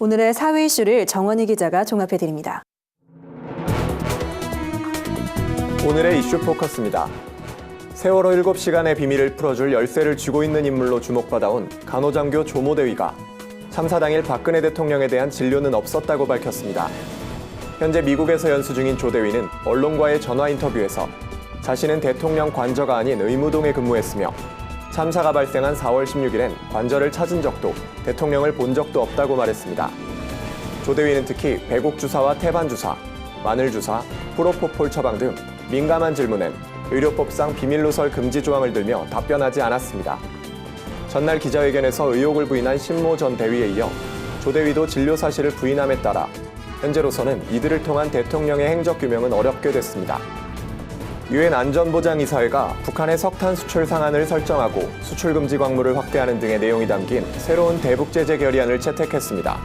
오늘의 사회 이슈를 정원희 기자가 종합해드립니다. 오늘의 이슈 포커스입니다. 세월호 7시간의 비밀을 풀어줄 열쇠를 쥐고 있는 인물로 주목받아온 간호장교 조모 대위가 참사 당일 박근혜 대통령에 대한 진료는 없었다고 밝혔습니다. 현재 미국에서 연수 중인 조 대위는 언론과의 전화 인터뷰에서 자신은 대통령 관저가 아닌 의무동에 근무했으며 참사가 발생한 4월 16일엔 관저를 찾은 적도 대통령을 본 적도 없다고 말했습니다. 조 대위는 특히 배곡 주사와 태반 주사, 마늘 주사, 프로포폴 처방 등 민감한 질문엔 의료법상 비밀누설 금지 조항을 들며 답변하지 않았습니다. 전날 기자회견에서 의혹을 부인한 신모 전 대위에 이어 조 대위도 진료 사실을 부인함에 따라 현재로서는 이들을 통한 대통령의 행적 규명은 어렵게 됐습니다. 유엔 안전보장이사회가 북한의 석탄 수출 상한을 설정하고 수출 금지 광물을 확대하는 등의 내용이 담긴 새로운 대북 제재 결의안을 채택했습니다.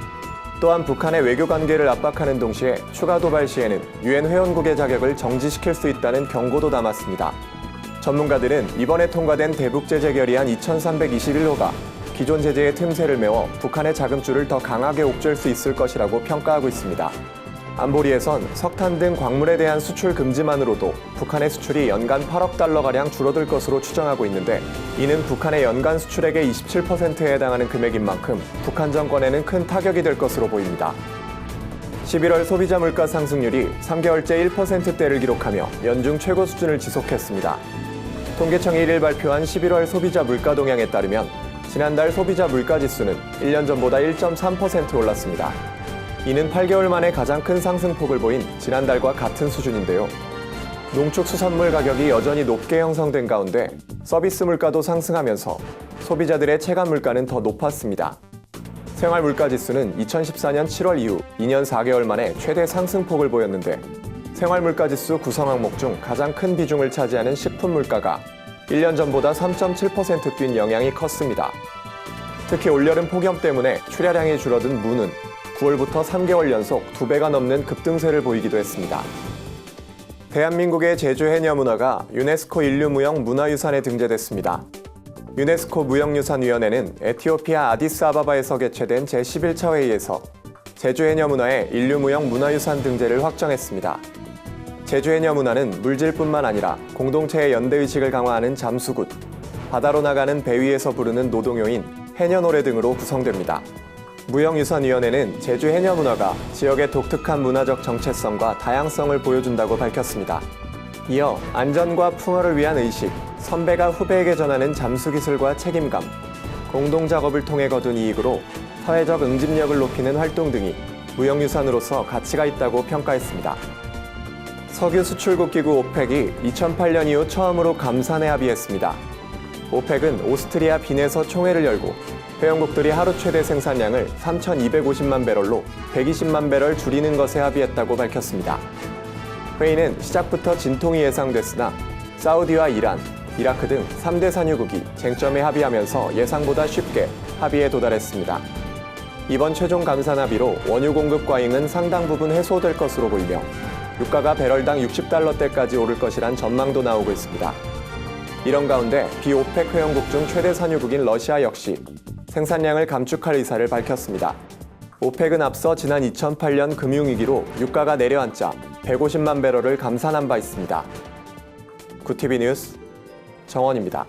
또한 북한의 외교 관계를 압박하는 동시에 추가 도발 시에는 유엔 회원국의 자격을 정지시킬 수 있다는 경고도 담았습니다. 전문가들은 이번에 통과된 대북 제재 결의안 2321호가 기존 제재의 틈새를 메워 북한의 자금줄을 더 강하게 옥죄할 수 있을 것이라고 평가하고 있습니다. 안보리에선 석탄 등 광물에 대한 수출 금지만으로도 북한의 수출이 연간 8억 달러가량 줄어들 것으로 추정하고 있는데, 이는 북한의 연간 수출액의 27%에 해당하는 금액인 만큼 북한 정권에는 큰 타격이 될 것으로 보입니다. 11월 소비자 물가 상승률이 3개월째 1%대를 기록하며 연중 최고 수준을 지속했습니다. 통계청이 1일 발표한 11월 소비자 물가 동향에 따르면 지난달 소비자 물가지수는 1년 전보다 1.3% 올랐습니다. 이는 8개월 만에 가장 큰 상승폭을 보인 지난달과 같은 수준인데요. 농축수산물 가격이 여전히 높게 형성된 가운데 서비스 물가도 상승하면서 소비자들의 체감 물가는 더 높았습니다. 생활물가지수는 2014년 7월 이후 2년 4개월 만에 최대 상승폭을 보였는데, 생활물가지수 구성 항목 중 가장 큰 비중을 차지하는 식품물가가 1년 전보다 3.7% 뛴 영향이 컸습니다. 특히 올여름 폭염 때문에 출하량이 줄어든 무는 9월부터 3개월 연속 2배가 넘는 급등세를 보이기도 했습니다. 대한민국의 제주 해녀 문화가 유네스코 인류무형 문화유산에 등재됐습니다. 유네스코 무형유산위원회는 에티오피아 아디스아바바에서 개최된 제11차 회의에서 제주 해녀 문화의 인류무형 문화유산 등재를 확정했습니다. 제주 해녀 문화는 물질뿐만 아니라 공동체의 연대의식을 강화하는 잠수굿, 바다로 나가는 배 위에서 부르는 노동요인 해녀 노래 등으로 구성됩니다. 무형유산위원회는 제주 해녀 문화가 지역의 독특한 문화적 정체성과 다양성을 보여준다고 밝혔습니다. 이어 안전과 풍어를 위한 의식, 선배가 후배에게 전하는 잠수 기술과 책임감, 공동작업을 통해 거둔 이익으로 사회적 응집력을 높이는 활동 등이 무형유산으로서 가치가 있다고 평가했습니다. 석유 수출국 기구 오펙이 2008년 이후 처음으로 감산에 합의했습니다. 오펙은 오스트리아 빈에서 총회를 열고 회원국들이 하루 최대 생산량을 3,250만 배럴로 120만 배럴 줄이는 것에 합의했다고 밝혔습니다. 회의는 시작부터 진통이 예상됐으나 사우디와 이란, 이라크 등 3대 산유국이 쟁점에 합의하면서 예상보다 쉽게 합의에 도달했습니다. 이번 최종 감산 합의로 원유 공급 과잉은 상당 부분 해소될 것으로 보이며 유가가 배럴당 60달러대까지 오를 것이란 전망도 나오고 있습니다. 이런 가운데 비오펙 회원국 중 최대 산유국인 러시아 역시 생산량을 감축할 의사를 밝혔습니다. 오펙은 앞서 지난 2008년 금융위기로 유가가 내려앉자 150만 배럴을 감산한 바 있습니다. 구티비 뉴스 정원입니다.